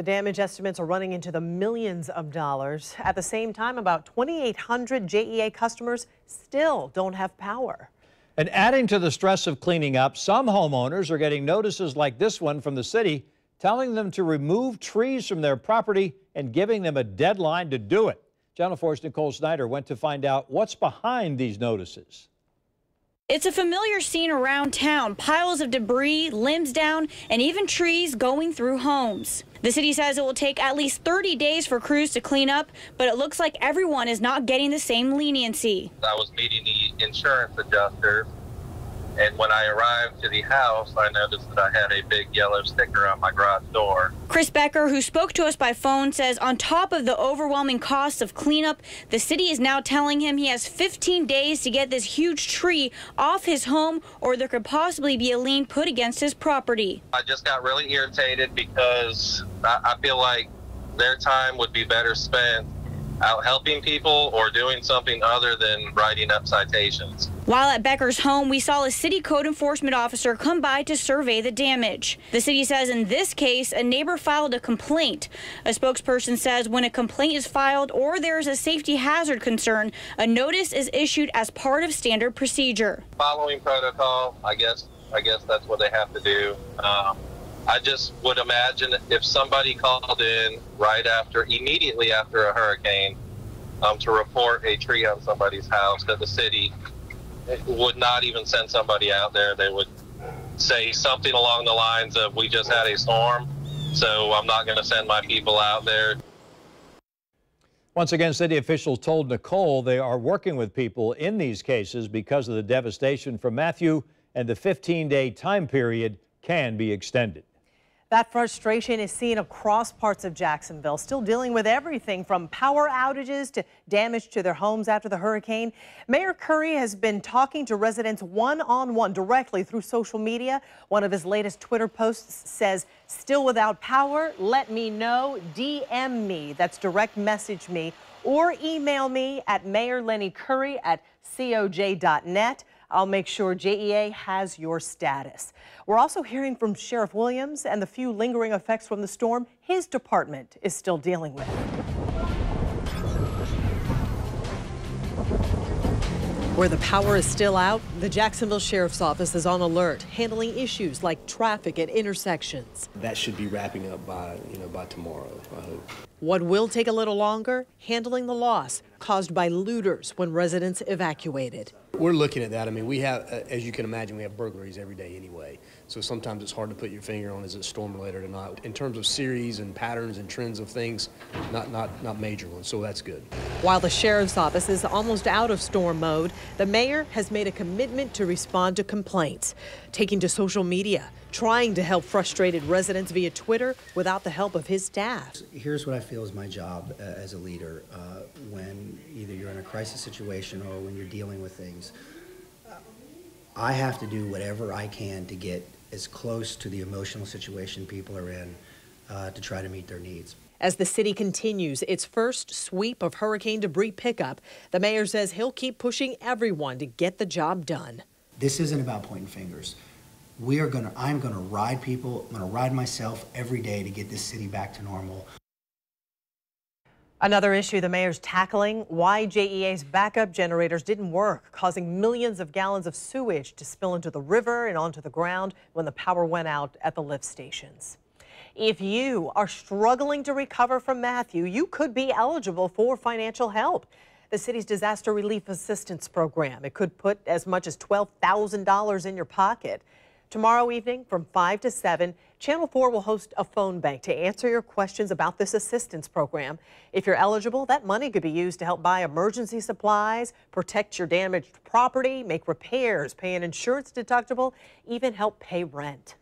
The damage estimates are running into the millions of dollars. At the same time, about 2,800 JEA customers still don't have power. And adding to the stress of cleaning up, some homeowners are getting notices like this one from the city telling them to remove trees from their property and giving them a deadline to do it. Channel 4's Nicole Snyder went to find out what's behind these notices. It's a familiar scene around town. Piles of debris, limbs down, and even trees going through homes. The city says it will take at least 30 days for crews to clean up, but it looks like everyone is not getting the same leniency. I was meeting the insurance adjuster, and when I arrived to the house, I noticed that I had a big yellow sticker on my garage door. Chris Becker, who spoke to us by phone, says on top of the overwhelming costs of cleanup, the city is now telling him he has 15 days to get this huge tree off his home, or there could possibly be a lien put against his property. I just got really irritated because I feel like their time would be better spent out helping people or doing something other than writing up citations. While at Becker's home, we saw a city code enforcement officer come by to survey the damage. The city says in this case, a neighbor filed a complaint. A spokesperson says when a complaint is filed or there is a safety hazard concern, a notice is issued as part of standard procedure. Following protocol, I guess that's what they have to do. I just would imagine if somebody called in immediately after a hurricane to report a tree on somebody's house, that the city would not even send somebody out there. They would say something along the lines of, we just had a storm, so I'm not going to send my people out there. Once again, city officials told Nicole they are working with people in these cases because of the devastation from Matthew, and the 15-day time period can be extended. That frustration is seen across parts of Jacksonville, still dealing with everything from power outages to damage to their homes after the hurricane. Mayor Curry has been talking to residents one-on-one directly through social media. One of his latest Twitter posts says, "Still without power? Let me know. DM me." That's direct message me, or email me at mayorlennycurry@coj.net. I'll make sure JEA has your status. We're also hearing from Sheriff Williams and the few lingering effects from the storm his department is still dealing with. Where the power is still out, the Jacksonville Sheriff's Office is on alert, handling issues like traffic at intersections. That should be wrapping up by tomorrow, I hope. What will take a little longer, handling the loss caused by looters when residents evacuated. We're looking at that. I mean, we have, as you can imagine, we have burglaries every day anyway. So sometimes it's hard to put your finger on, is it storm related or not. In terms of series and patterns and trends of things, not major ones, so that's good. While the sheriff's office is almost out of storm mode, the mayor has made a commitment to respond to complaints, taking to social media, trying to help frustrated residents via Twitter without the help of his staff. Here's what I feel is my job as a leader when either you're in a crisis situation or when you're dealing with things. I have to do whatever I can to get as close to the emotional situation people are in to try to meet their needs. As the city continues its first sweep of hurricane debris pickup, the mayor says he'll keep pushing everyone to get the job done. This isn't about pointing fingers. I'm gonna ride people, I'm gonna ride myself every day to get this city back to normal. Another issue the mayor's tackling, why JEA's backup generators didn't work, causing millions of gallons of sewage to spill into the river and onto the ground when the power went out at the lift stations. If you are struggling to recover from Matthew, you could be eligible for financial help. The city's disaster relief assistance program, it could put as much as $12,000 in your pocket. Tomorrow evening from 5 to 7, Channel 4 will host a phone bank to answer your questions about this assistance program. If you're eligible, that money could be used to help buy emergency supplies, protect your damaged property, make repairs, pay an insurance deductible, even help pay rent.